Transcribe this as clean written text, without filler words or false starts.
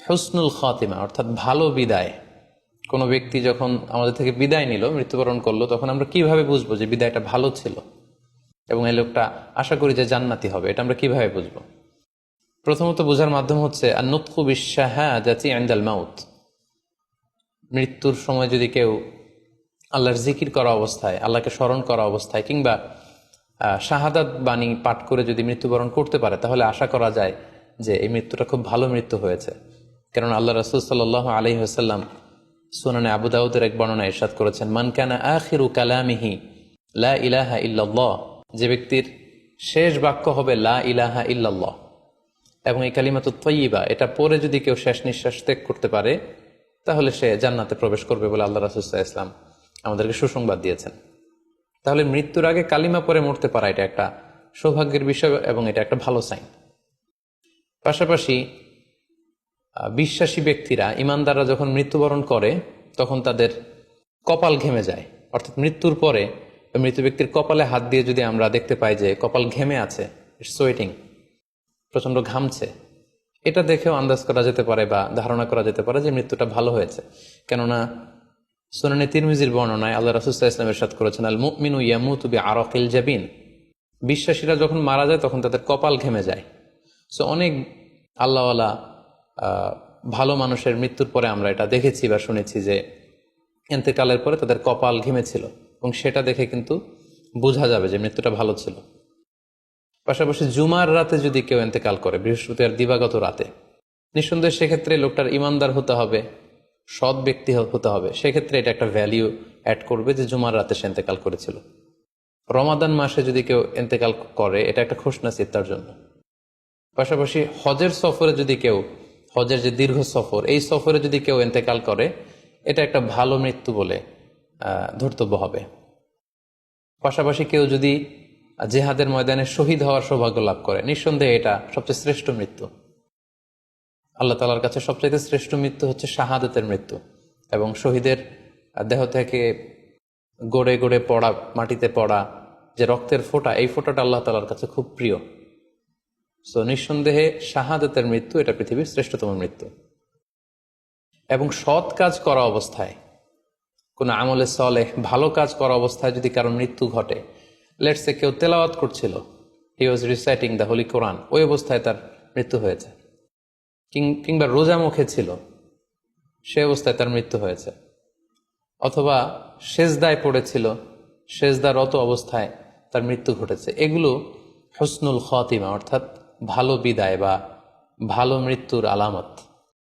হুসনুল খাতিমা অর্থাৎ ভালো বিদায়। কোনো ব্যক্তি যখন আমাদের থেকে বিদায় নিল, মৃত্যুবরণ করলো, তখন আমরা কিভাবে বুঝবো যে বিদায়টা ভালো ছিল এবং এই লোকটা আশা করি যে জান্নাতি হবে? এটা আমরা কিভাবে বুঝবো? প্রথমত বোঝার মাধ্যম হচ্ছে আন-নুতকু বিশ-শাহাদাতি ইনদাল মাউত। মৃত্যুর সময় যদি কেউ আল্লাহর জিকির করা অবস্থায়, আল্লাহকে স্মরণ করা অবস্থায় কিংবা শাহাদাত বাণী পাঠ করে যদি মৃত্যুবরণ করতে পারে, তাহলে আশা করা যায় যে এই মৃত্যুটা খুব ভালো মৃত্যু হয়েছে। কারণ আল্লাহ রাসূল সাল্লাল্লাহু আলাইহি ওয়াসাল্লাম সুনানে আবু দাউদের এক বর্ণনায় ইরশাদ করেছেন, মান কানা আখিরু কালামিহি লা ইলাহা ইল্লাল্লাহ, যে ব্যক্তির শেষ বাক্য হবে লা ইলাহা ইল্লাল্লাহ এবং এই কালিমাতুত তাইয়্যিবা, এটা পরে যদি কেউ শেষ নিঃশ্বাস ত্যাগ করতে পারে, তাহলে সে জান্নাতে প্রবেশ করবে বলে আল্লাহ রাসূল সাল্লাল্লাহু আলাইহি ওয়াসাল্লাম আমাদেরকে সুসংবাদ দিয়েছেন। তাহলে মৃত্যুর আগে কালিমা পরে মরতে পারা এটা একটা সৌভাগ্যের বিষয় এবং এটা একটা ভালো সাইন। পাশাপাশি বিশ্বাসী ব্যক্তিরা, ইমানদাররা যখন মৃত্যুবরণ করে তখন তাদের কপাল ঘেমে যায়। অর্থাৎ মৃত্যুর পরে মৃত ব্যক্তির কপালে হাত দিয়ে যদি আমরা দেখতে পাই যে কপাল ঘেমে আছে, সোয়েটিং, প্রচন্ড ঘামছে, এটা দেখেও আন্দাজ করা যেতে পারে বা ধারণা করা যেতে পারে যে মৃত্যুটা ভালো হয়েছে। কেননা সুনানে তিরমিজির বর্ণনায় আল্লাহ রাসূল সাল্লাল্লাহু আলাইহি ওয়াসাল্লাম ইরশাদ করেছেন, আল মুমিনু ইয়ামুতু বিআরাকিল জাবিন, বিশ্বাসীরা যখন মারা যায় তখন তাদের কপাল ঘেমে যায়। সো অনেক আল্লাহওয়ালা ভালো মানুষের মৃত্যুর পরে আমরা এটা দেখেছি বা শুনেছি যে ইন্তেকালের পরে তাদের কপাল ঘেমেছিল এবং সেটা দেখে কিন্তু বোঝা যাবে যে মৃত্যুটা ভালো ছিল। পাশাপাশি জুমার রাতে যদি কেউ ইন্তেকাল করে, বৃহস্পতিবার দিবাগত রাতে, নিঃসন্দেহে সেক্ষেত্রে লোকটার ইমানদার হতে হবে, সৎ ব্যক্তি হতে হবে। সেক্ষেত্রে এটা একটা ভ্যালিউ অ্যাড করবে যে জুমার রাতে সে ইন্তেকাল করেছিল। রমাদান মাসে যদি কেউ ইন্তেকাল করে, এটা একটা খুশনসিব তার জন্য। পাশাপাশি হজের সফরে যদি কেউ, হজের যে দীর্ঘ সফর, এই সফরে যদি কেউ ইন্তেকাল করে, এটা একটা ভালো মৃত্যু বলে ধর্তব্য হবে। পাশাপাশি কেউ যদি জিহাদের ময়দানে শহীদ হওয়ার সৌভাগ্য লাভ করে, নিঃসন্দেহে এটা সবচেয়ে শ্রেষ্ঠ মৃত্যু। আল্লাহ তাআলার কাছে সবচাইতে শ্রেষ্ঠ মৃত্যু হচ্ছে শাহাদাতের মৃত্যু, এবং শহীদের দেহ থেকে গড়ে গড়ে পড়া, মাটিতে পড়া যে রক্তের ফোঁটা, এই ফোঁটাটা আল্লাহ তাআলার কাছে খুব প্রিয়। সো নিঃসন্দেহে শাহাদাতের মৃত্যু এটা পৃথিবীর শ্রেষ্ঠতম মৃত্যু। এবং সৎ কাজ করা অবস্থায়, কোনো আমলে সলেহ, ভালো কাজ করা অবস্থায় যদি কারো মৃত্যু ঘটে, লেটস সে কেউ তেলাওয়াত করছিল, হি ওয়াজ রিসাইটিং দ্য হোলি কোরআন, ওই অবস্থায় তার মৃত্যু হয়েছে, কিংবা রোজা মুখে ছিল, সে অবস্থায় তার মৃত্যু হয়েছে, অথবা সেজদায় পড়েছিল, সেজদারত অবস্থায় তার মৃত্যু ঘটেছে, এগুলো হুসনুল খাতিমা অর্থাৎ ভালো বিদায় বা ভালো মৃত্যুর আলামত।